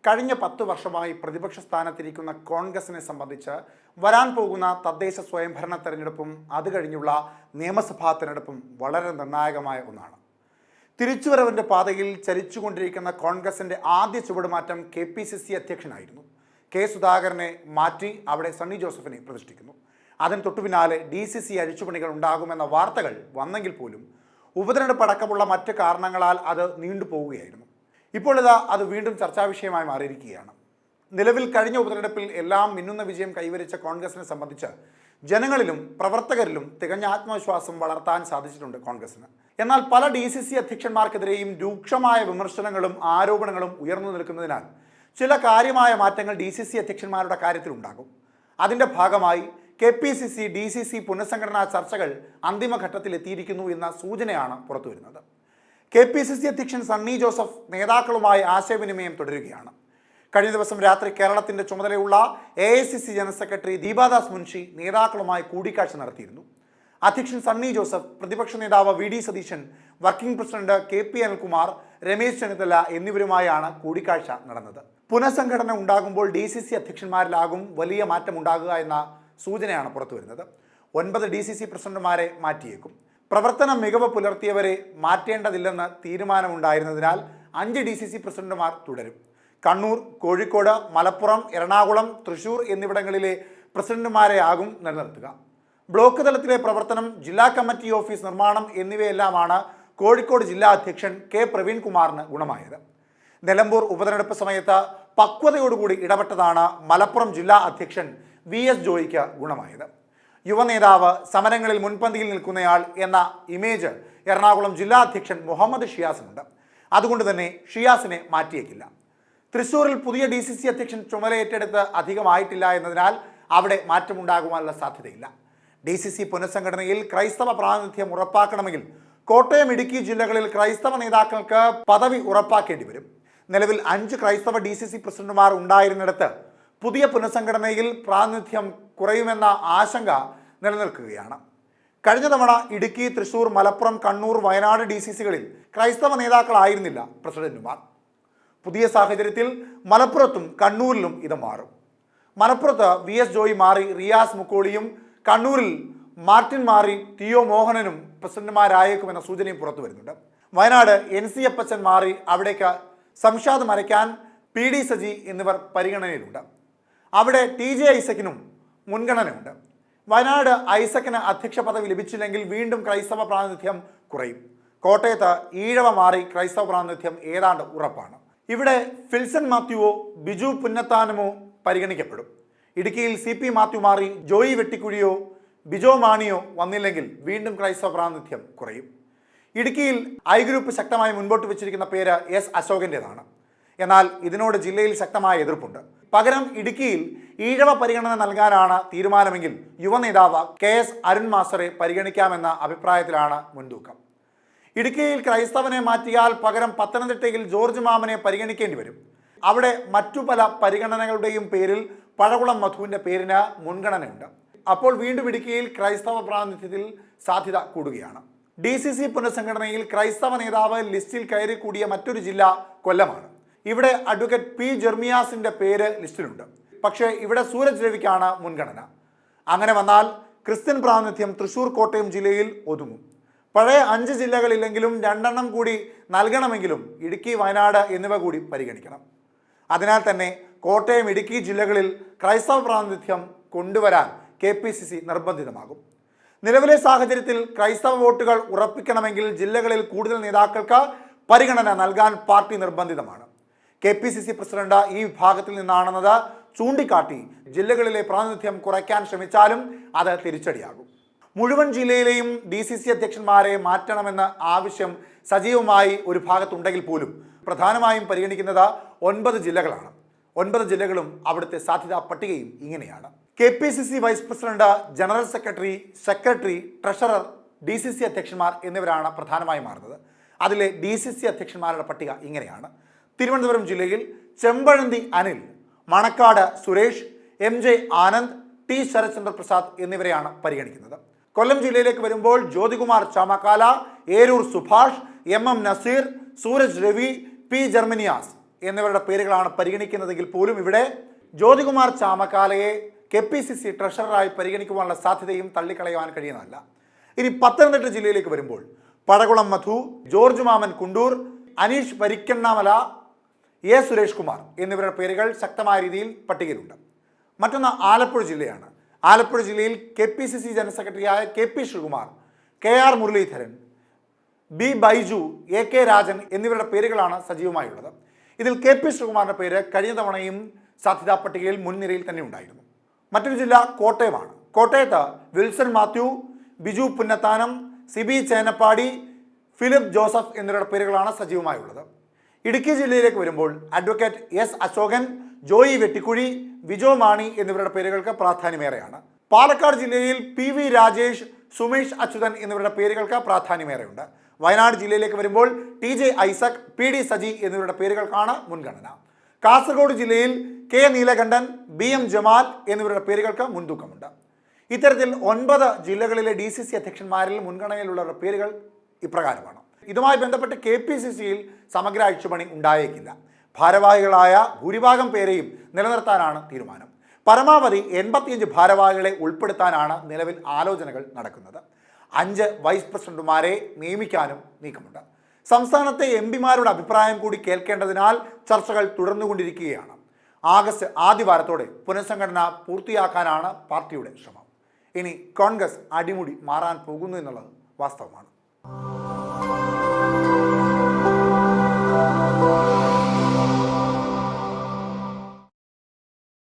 കഴിഞ്ഞ 10 വർഷമായി പ്രതിപക്ഷ സ്ഥാനത്തിരിക്കുന്ന കോൺഗ്രസിനെ സംബന്ധിച്ച് വരാൻ പോകുന്ന തദ്ദേശ സ്വയംഭരണ തെരഞ്ഞെടുപ്പും അത് കഴിഞ്ഞുള്ള നിയമസഭാ തെരഞ്ഞെടുപ്പും വളരെ നിർണായകമായ ഒന്നാണ്. തിരിച്ചുവരവിൻ്റെ പാതയിൽ ചലിച്ചുകൊണ്ടിരിക്കുന്ന കോൺഗ്രസിൻ്റെ ആദ്യ ചുവടുമാറ്റം KPCC അധ്യക്ഷനായിരുന്നു. കെ സുധാകരനെ മാറ്റി അവിടെ സണ്ണി ജോസഫിനെ പ്രതിഷ്ഠിക്കുന്നു. അതിന് തൊട്ടു പിന്നാലെ DCC അഴിച്ചുപണികൾ ഉണ്ടാകുമെന്ന വാർത്തകൾ വന്നെങ്കിൽ പോലും ഉപതെരഞ്ഞെടുപ്പ് അടക്കമുള്ള മറ്റ് കാരണങ്ങളാൽ അത് നീണ്ടുപോവുകയായിരുന്നു. ഇപ്പോൾ അത് വീണ്ടും ചർച്ചാ വിഷയമായി മാറിയിരിക്കുകയാണ്. നിലവിൽ കഴിഞ്ഞ ഉപതെരഞ്ഞെടുപ്പിൽ എല്ലാം മിന്നുന്ന വിജയം കൈവരിച്ച കോൺഗ്രസിനെ സംബന്ധിച്ച് ജനങ്ങളിലും പ്രവർത്തകരിലും തികഞ്ഞ ആത്മവിശ്വാസം വളർത്താൻ സാധിച്ചിട്ടുണ്ട് കോൺഗ്രസിന്. എന്നാൽ പല DCC അധ്യക്ഷന്മാർക്കെതിരെയും രൂക്ഷമായ വിമർശനങ്ങളും ആരോപണങ്ങളും ഉയർന്നു നിൽക്കുന്നതിനാൽ ചില കാര്യമായ മാറ്റങ്ങൾ DCC അധ്യക്ഷന്മാരുടെ കാര്യത്തിലുണ്ടാകും. അതിൻ്റെ ഭാഗമായി KPCC DCC പുനഃസംഘടനാ ചർച്ചകൾ അന്തിമഘട്ടത്തിൽ എത്തിയിരിക്കുന്നു എന്ന സൂചനയാണ് പുറത്തുവരുന്നത്. KPCC അധ്യക്ഷൻ സണ്ണി ജോസഫ് നേതാക്കളുമായി ആശയവിനിമയം തുടരുകയാണ്. കഴിഞ്ഞ ദിവസം രാത്രി കേരളത്തിൻ്റെ ചുമതലയുള്ള AICC general secretary Deepa Das Munshi നേതാക്കളുമായി കൂടിക്കാഴ്ച നടത്തിയിരുന്നു. അധ്യക്ഷൻ സണ്ണി ജോസഫ്, പ്രതിപക്ഷ നേതാവ് VD Satheesan, working president KP Anilkumar, Ramesh Chennithala എന്നിവരുമായാണ് കൂടിക്കാഴ്ച നടന്നത്. പുനഃസംഘടന ഉണ്ടാകുമ്പോൾ DCC അധ്യക്ഷന്മാരിലാകും വലിയ മാറ്റമുണ്ടാകുക എന്ന സൂചനയാണ് പുറത്തുവരുന്നത്. 9 DCC പ്രസിഡന്റുമാരെ മാറ്റിയേക്കും. പ്രവർത്തന മികവ് പുലർത്തിയവരെ മാറ്റേണ്ടതില്ലെന്ന് തീരുമാനമുണ്ടായിരുന്നതിനാൽ 5 DCC പ്രസിഡന്റുമാർ തുടരും. കണ്ണൂർ, കോഴിക്കോട്, മലപ്പുറം, എറണാകുളം, തൃശൂർ എന്നിവിടങ്ങളിലെ പ്രസിഡന്റുമാരെ ആകും നിലനിർത്തുക. ബ്ലോക്ക് തലത്തിലെ പ്രവർത്തനം, ജില്ലാ കമ്മിറ്റി ഓഫീസ് നിർമ്മാണം എന്നിവയെല്ലാമാണ് കോഴിക്കോട് ജില്ലാ അധ്യക്ഷൻ K പ്രവീൺകുമാറിന് ഗുണമായത്. നിലമ്പൂർ ഉപതെരഞ്ഞെടുപ്പ് സമയത്ത് പക്വതയോടുകൂടി ഇടപെട്ടതാണ് മലപ്പുറം ജില്ലാ അധ്യക്ഷൻ VS ജോയിക്ക് ഗുണമായത്. യുവനേതാവ്, സമരങ്ങളിൽ മുൻപന്തിയിൽ നിൽക്കുന്നയാൾ എന്ന ഇമേജ് എറണാകുളം ജില്ലാ അധ്യക്ഷൻ മുഹമ്മദ് ഷിയാസിനുണ്ട്. അതുകൊണ്ട് തന്നെ ഷിയാസിനെ മാറ്റിയേക്കില്ല. തൃശ്ശൂരിൽ പുതിയ DCC അധ്യക്ഷൻ ചുമതലയേറ്റെടുത്ത് അധികമായിട്ടില്ല എന്നതിനാൽ അവിടെ മാറ്റമുണ്ടാകുവാനുള്ള സാധ്യതയില്ല. DCC പുനഃസംഘടനയിൽ ക്രൈസ്തവ പ്രാതിനിധ്യം ഉറപ്പാക്കണമെങ്കിൽ കോട്ടയം, ഇടുക്കി ജില്ലകളിൽ ക്രൈസ്തവ നേതാക്കൾക്ക് പദവി ഉറപ്പാക്കേണ്ടി വരും. നിലവിൽ 5 ക്രൈസ്തവ DCC പ്രസിഡന്റുമാർ ഉണ്ടായിരുന്നിടത്ത് പുതിയ പുനഃസംഘടനയിൽ പ്രാതിനിധ്യം കുറയുമെന്ന ആശങ്ക നിലനിൽക്കുകയാണ്. കഴിഞ്ഞ തവണ ഇടുക്കി, തൃശൂർ, മലപ്പുറം, കണ്ണൂർ, വയനാട് DCCകളിൽ ക്രൈസ്തവ നേതാക്കളായിരുന്നില്ല പ്രസിഡന്റുമാർ. പുതിയ സാഹചര്യത്തിൽ മലപ്പുറത്തും കണ്ണൂരിലും ഇത് മാറും. മലപ്പുറത്ത് VS ജോയി മാറി റിയാസ് മുക്കോളിയും, കണ്ണൂരിൽ മാർട്ടിൻ മാറി TO മോഹനനും പ്രസിഡന്റുമാരായേക്കുമെന്ന സൂചനയും പുറത്തു വരുന്നുണ്ട്. വയനാട് NC അപ്പച്ചൻ മാറി അവിടേക്ക് സംഷാദ് മരയ്ക്കാൻ, PD സജി എന്നിവർ പരിഗണനയിലുണ്ട്. അവിടെ TJ ഐസക്കിനും മുൻഗണനയുണ്ട്. വയനാട് ഐസക്കിന് അധ്യക്ഷ പദവി ലഭിച്ചില്ലെങ്കിൽ വീണ്ടും ക്രൈസ്തവ പ്രാതിനിധ്യം കുറയും. കോട്ടയത്ത് ഈഴവ മാറി ക്രൈസ്തവ പ്രാതിനിധ്യം ഏതാണ്ട് ഉറപ്പാണ്. ഇവിടെ ഫിൽസൺ മാത്യുവോ ബിജു പുന്നത്താനമോ പരിഗണിക്കപ്പെടും. ഇടുക്കിയിൽ CP മാത്യു മാറി ജോയി വെട്ടിക്കുഴിയോ ബിജോ മാണിയോ വന്നില്ലെങ്കിൽ വീണ്ടും ക്രൈസ്തവ പ്രാതിനിധ്യം കുറയും. ഇടുക്കിയിൽ I ഗ്രൂപ്പ് ശക്തമായി മുൻപോട്ട് വെച്ചിരിക്കുന്ന പേര് S അശോകൻ്റെതാണ്. എന്നാൽ ഇതിനോട് ജില്ലയിൽ ശക്തമായ എതിർപ്പുണ്ട്. പകരം ഇടുക്കിയിൽ ഈഴവ പരിഗണന നൽകാനാണ് തീരുമാനമെങ്കിൽ യുവനേതാവ് KS അരുൺ മാസ്റ്ററെ പരിഗണിക്കാമെന്ന അഭിപ്രായത്തിലാണ് മുൻതൂക്കം. ഇടുക്കിയിൽ ക്രൈസ്തവനെ മാറ്റിയാൽ പകരം പത്തനംതിട്ടയിൽ ജോർജ് മാമനെ പരിഗണിക്കേണ്ടി വരും. അവിടെ മറ്റു പല പരിഗണനകളുടെയും പേരിൽ പഴകുളം മധുവിൻ്റെ പേരിന് മുൻഗണനയുണ്ട്. അപ്പോൾ വീണ്ടും ഇടുക്കിയിൽ ക്രൈസ്തവ പ്രാതിനിധ്യത്തിൽ സാധ്യത കൂടുകയാണ്. DCC പുനഃസംഘടനയിൽ ക്രൈസ്തവ നേതാവ് ലിസ്റ്റിൽ കയറി കൂടിയ മറ്റൊരു ജില്ല കൊല്ലമാണ്. ഇവിടെ അഡ്വക്കേറ്റ് P ജെർമിയാസിൻ്റെ പേര് ലിസ്റ്റിലുണ്ട്. പക്ഷേ ഇവിടെ സൂരജ് രവിക്കാണ് മുൻഗണന. അങ്ങനെ വന്നാൽ ക്രിസ്ത്യൻ പ്രാതിനിധ്യം തൃശ്ശൂർ, കോട്ടയം ജില്ലയിൽ ഒതുങ്ങും. പഴയ 5 ജില്ലകളില്ലെങ്കിലും 2 എണ്ണം കൂടി നൽകണമെങ്കിലും ഇടുക്കി, വയനാട് എന്നിവ കൂടി പരിഗണിക്കണം. അതിനാൽ തന്നെ കോട്ടയം, ഇടുക്കി ജില്ലകളിൽ ക്രൈസ്തവ പ്രാതിനിധ്യം കൊണ്ടുവരാൻ KPCC നിർബന്ധിതമാകും. നിലവിലെ സാഹചര്യത്തിൽ ക്രൈസ്തവ വോട്ടുകൾ ഉറപ്പിക്കണമെങ്കിൽ ജില്ലകളിൽ കൂടുതൽ നേതാക്കൾക്ക് പരിഗണന നൽകാൻ പാർട്ടി നിർബന്ധിതമാണ്. KPCC പ്രസിഡന്റ് ഈ വിഭാഗത്തിൽ നിന്നാണെന്നത് ചൂണ്ടിക്കാട്ടി ജില്ലകളിലെ പ്രാതിനിധ്യം കുറയ്ക്കാൻ ശ്രമിച്ചാലും അത് തിരിച്ചടിയാകും. മുഴുവൻ ജില്ലയിലെയും DCC അധ്യക്ഷന്മാരെ മാറ്റണമെന്ന ആവശ്യം സജീവമായി ഒരു ഭാഗത്തുണ്ടെങ്കിൽ പോലും പ്രധാനമായും പരിഗണിക്കുന്നത് 9 ജില്ലകളാണ്. 9 ജില്ലകളും അവിടുത്തെ സാധ്യതാ പട്ടികയും ഇങ്ങനെയാണ്. KPCC vice president, general secretary, treasurer, DCC അധ്യക്ഷന്മാർ എന്നിവരാണ് പ്രധാനമായി മാറുന്നത്. അതിലെ DCC അധ്യക്ഷന്മാരുടെ പട്ടിക ഇങ്ങനെയാണ്. തിരുവനന്തപുരം ജില്ലയിൽ ചെമ്പഴന്തി അനിൽ, മണക്കാട് സുരേഷ്, MJ ആനന്ദ്, T ശരത്ചന്ദ്ര പ്രസാദ് എന്നിവരെയാണ് പരിഗണിക്കുന്നത്. കൊല്ലം ജില്ലയിലേക്ക് വരുമ്പോൾ ജ്യോതികുമാർ ചാമക്കാല, ഏരൂർ സുഭാഷ്, MM നസീർ, സൂരജ് രവി, P ജെർമിനിയാസ് എന്നിവരുടെ പേരുകളാണ് പരിഗണിക്കുന്നതെങ്കിൽ പോലും ഇവിടെ ജ്യോതികുമാർ ചാമക്കാലയെ KPCC ട്രഷററായി പരിഗണിക്കുവാനുള്ള സാധ്യതയും തള്ളിക്കളയുവാൻ കഴിയുന്നതല്ല. ഇനി പത്തനംതിട്ട ജില്ലയിലേക്ക് വരുമ്പോൾ പടകുളം മധു, ജോർജ് മാമൻ കുണ്ടൂർ, അനീഷ് വരിക്കണ്ണാമല, എ സുരേഷ് കുമാർ എന്നിവരുടെ പേരുകൾ ശക്തമായ രീതിയിൽ പട്ടികയിലുണ്ട്. മറ്റൊന്ന് ആലപ്പുഴ ജില്ലയാണ്. ആലപ്പുഴ ജില്ലയിൽ KPCC ജനറൽ സെക്രട്ടറിയായ KP Sreekumar, KR Muraleedharan, B Baiju, AK Rajan എന്നിവരുടെ പേരുകളാണ് സജീവമായുള്ളത്. ഇതിൽ KP ശ്രീകുമാറിന്റെ പേര് കഴിഞ്ഞ തവണയും സാധ്യതാ പട്ടികയിൽ മുൻനിരയിൽ തന്നെ ഉണ്ടായിരുന്നു. മറ്റൊരു ജില്ല കോട്ടയമാണ്. കോട്ടയത്ത് Wilson Mathew, Biju Punnathanam, CB Chenappady, Philip Joseph എന്നിവരുടെ പേരുകളാണ് സജീവമായുള്ളത്. ഇടുക്കി ജില്ലയിലേക്ക് വരുമ്പോൾ അഡ്വക്കേറ്റ് S അശോകൻ, ജോയി വെട്ടിക്കുഴി, വിജോ മാണി എന്നിവരുടെ പേരുകൾക്ക് പ്രാധാന്യമേറെയാണ്. പാലക്കാട് ജില്ലയിൽ PV രാജേഷ്, സുമേഷ് അച്യുതൻ എന്നിവരുടെ പേരുകൾക്ക് പ്രാധാന്യമേറെയുണ്ട്. വയനാട് ജില്ലയിലേക്ക് വരുമ്പോൾ TJ ഐസക്, PD സജി എന്നിവരുടെ പേരുകൾക്കാണ് മുൻഗണന. കാസർഗോഡ് ജില്ലയിൽ K നീലകണ്ഠൻ, BM ജമാൽ എന്നിവരുടെ പേരുകൾക്ക് മുൻതൂക്കമുണ്ട്. ഇത്തരത്തിൽ 9 ജില്ലകളിലെ DCC അധ്യക്ഷന്മാരിൽ മുൻഗണനയിലുള്ളവരുടെ പേരുകൾ ഇപ്രകാരമാണ്. ഇതുമായി ബന്ധപ്പെട്ട് KPCCയിൽ സമഗ്ര അഴിച്ചുപണി ഉണ്ടായേക്കില്ല. ഭാരവാഹികളായ ഭൂരിഭാഗം പേരെയും നിലനിർത്താനാണ് തീരുമാനം. പരമാവധി 85 ഭാരവാഹികളെ ഉൾപ്പെടുത്താനാണ് നിലവിൽ ആലോചനകൾ നടക്കുന്നത്. 5 വൈസ് പ്രസിഡന്റുമാരെ നിയമിക്കാനും നീക്കമുണ്ട്. സംസ്ഥാനത്തെ MP-മാരുടെ അഭിപ്രായം കൂടി കേൾക്കേണ്ടതിനാൽ ചർച്ചകൾ തുടർന്നുകൊണ്ടിരിക്കുകയാണ്. ആഗസ്റ്റ് ആദ്യവാരത്തോടെ പുനഃസംഘടന പൂർത്തിയാക്കാനാണ് പാർട്ടിയുടെ ശ്രമം. ഇനി കോൺഗ്രസ് അടിമുടി മാറാൻ പോകുന്നു എന്നുള്ളത് വാസ്തവമാണ്.